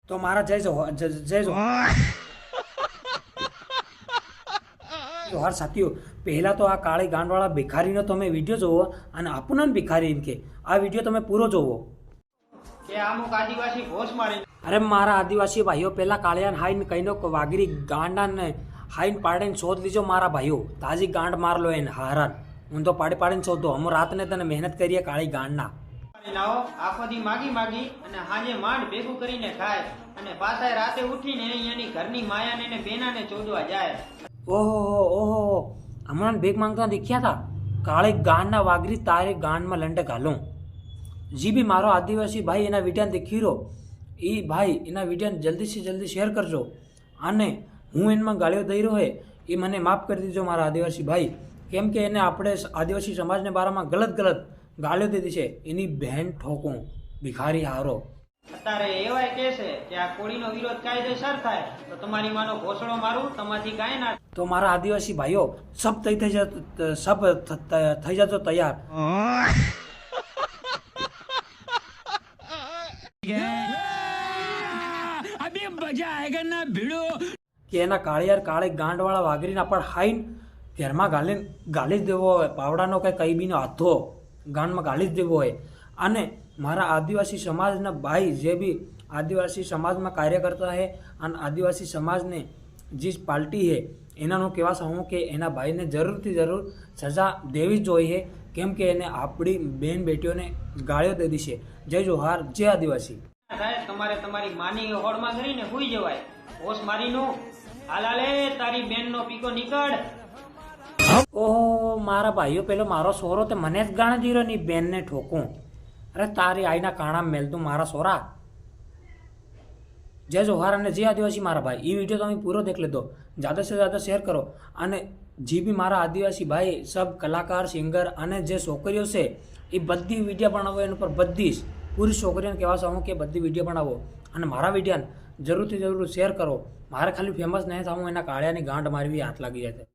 તો મારા જય જોહાર સાથીઓ, પહેલા તો આ કાળી ગાંડવાળા ભિખારીનો તમે વિડીયો જોવો અને આપણને ભિખારી એમ કે આ વિડીયો તમે પૂરો જોવો કે અમુક આદિવાસી ભોસ મારી અરે મારા આદિવાસી ભાઈઓ પહેલા કાળિયાને હાઈને કઈનો વાગરી ગાંડાને હાઈને પાડીને શોધ લીજો મારા ભાઈઓ, તાજી ગાંડ મારલો એને હારાન હું તો પાડીને શોધો અમો રાતને તને મહેનત કરીએ કાળી ગાંડના લાવો આખો દી માગી અને હાજે માંડ ભેગું કરીને ખાય અને પાછા રાતે ઉઠીને અહીંયાની ઘરની માયાને ને બેનાને ચોદવા જાય. ઓહો હમણાં ભેગ માંગતા દેખ્યા હતા કાળી ગાંડના વાગરી તારે ગાંડમાં લંડે ઘાલું જી બી મારો આદિવાસી ભાઈ એના વિડીયો દેખી રહ્યો એ ભાઈ એના વિડીયો જલ્દીથી જલ્દી શેર કરજો અને હું એમાં ગાળીઓ દઈ રહ્યો હે એ મને માફ કરી દીજો મારા આદિવાસી ભાઈ, કેમ કે એને આપણે આદિવાસી સમાજને બારામાં ગલત ગાળીઓ દીધી છે એની બહેન ઠોકું ભિખારી હારો. અત્યારે એવાય કે છે કે આ કોળીનો વિરોધ કાયદેસર થાય તો તમારી માનો ઘોસડો મારું તમાથી કાંઈ ના. તો મારા આદિવાસી ભાઈઓ સબ થઈ જતો તૈયાર. अभी मजा आएगा ना भिड़ो કે એના કાળી ગાંડવાળા વાગરીને પણ હાઈન ઘરમાં ગાલી જ દેવો હોય, પાવડાનો કઈ બીનો હાથો ગાંડમાં ગાલી જ દેવો હોય. અને મારા આદિવાસી સમાજના ભાઈ જે બી આદિવાસી સમાજમાં કાર્ય કરતા હે અને આદિવાસી સમાજને જે પાર્ટી હે એનાનું કહેવા ચાહું કે એના ભાઈને જરૂરથી જરૂર સજા દેવી જ જોઈએ, કેમ કે એને આપણી બેન બેટીઓને ગાળીઓ દે દી છે. જય જોહાર, જય આદિવાસી. થાય તમારે તમારી માની હોડમાં કરીને હુઈ જવાય. હોશ મારીનું હાલાલે તારી બેનનો પીકો નીકળ. ઓહો મારા ભાઈઓ, પેલો મારો સોરો તે મને જ ગાણે દીરો ની બેનને ઠોકું. અરે તારી આઈના કાણા મેલતું મારા સોરા. જય જોહાર અને જય આદિવાસી મારા ભાઈ. એ વિડીયો તમે પૂરો દેખ લેતો, ज़्यादा से ज़्यादा શેર કરો. અને જે બી મારા આદિવાસી ભાઈ સબ કલાકાર સિંગર અને જે છોકરીઓ છે એ બધી વિડીયો બનાવો એના પર બધી જ પૂરી છોકરીઓને કહેવા ચાહું કે બધી વિડીયો બનાવો અને મારા વિડીયોને જરૂરથી જરૂર શેર કરો. મારે ખાલી ફેમસ નહીં થવું એના કાળિયાની ગાંઠ મારવી હાથ લાગી જાય.